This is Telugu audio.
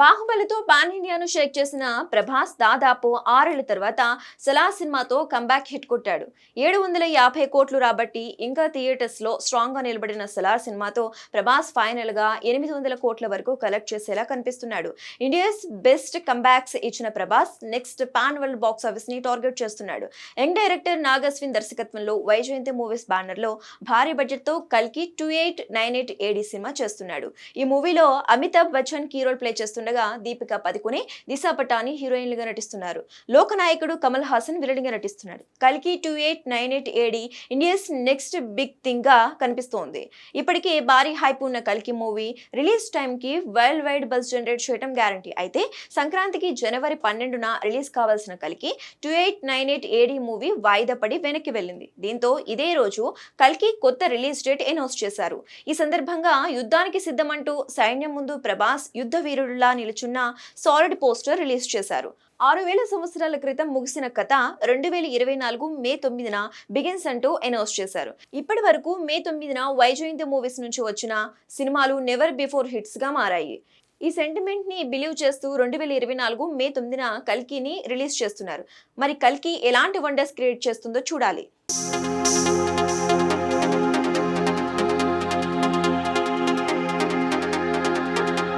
బాహుబలితో పాన్ ఇండియాను షేక్ చేసిన ప్రభాస్ దాదాపు 6 ఏళ్ల తర్వాత సలార్ సినిమాతో కంబ్యాక్ హిట్ కొట్టాడు. 750 కోట్లు రాబట్టి ఇంకా థియేటర్స్ లో స్ట్రాంగ్ గా నిలబడిన సలార్ సినిమాతో ప్రభాస్ ఫైనల్ గా 800 కోట్ల వరకు కలెక్ట్ చేసేలా కనిపిస్తున్నాడు. ఇండియాస్ బెస్ట్ కంబ్యాక్స్ ఇచ్చిన Prabhas next pan world box office ని టార్గెట్ చేస్తున్నాడు. యంగ్ డైరెక్టర్ నాగస్విన్ దర్శకత్వంలో వైజయంతి మూవీస్ బ్యానర్ లో భారీ బడ్జెట్ తో కల్కి 2898 ఏడి సినిమా చేస్తున్నాడు. ఈ మూవీలో Amitabh Bachchan key role play చేస్తున్నారు. దీపికా పదుకునే, దిశా పటాని హీరోయిన్లుగా నటిస్తున్నారు. లోకనాయకుడు కమల్ హాసన్ విలన్గా నటిస్తున్నాడు. కల్కి 2898 AD India's next big thing గా కనిపిస్తోంది. ఇప్పటికే భారీ హైప్ ఉన్న కల్కి మూవీ రిలీజ్ టైం కి వరల్డ్ వైడ్ బజ్ జనరేట్ చేయడం గ్యారంటీ. అయితే సంక్రాంతికి జనవరి 12న రిలీజ్ కావాల్సిన కల్కి 2898 ఏడి మూవీ వాయిదా పడి వెనక్కి వెళ్ళింది. దీంతో ఇదే రోజు కల్కి కొత్త రిలీజ్ డేట్ అనౌన్స్ చేశారు. ఈ సందర్భంగా యుద్ధానికి సిద్ధమంటూ సైన్యం ముందు ప్రభాస్ యుద్ధ వీరుడిలా నిలుచున్న సాలిడ్ పోస్టర్ రిలీజ్ చేశారు. 6000 సంవత్సరాల క్రితం ముగిసిన కథ 2024 మే 9న బిగిన్స్ అంటూ అనౌన్స్ చేశారు. ఇప్పటి వరకు మే 9న వైజయంతి మూవీస్ నుంచి వచ్చిన సినిమాలు నెవర్ బిఫోర్ హిట్స్ గా మారాయి. ఈ సెంటిమెంట్ ని బిలీవ్ చేస్తూ 2024 మే 9న కల్కిని రిలీజ్ చేస్తున్నారు. మరి కల్కి ఎలాంటి వండర్స్ క్రియేట్ చేస్తుందో చూడాలి.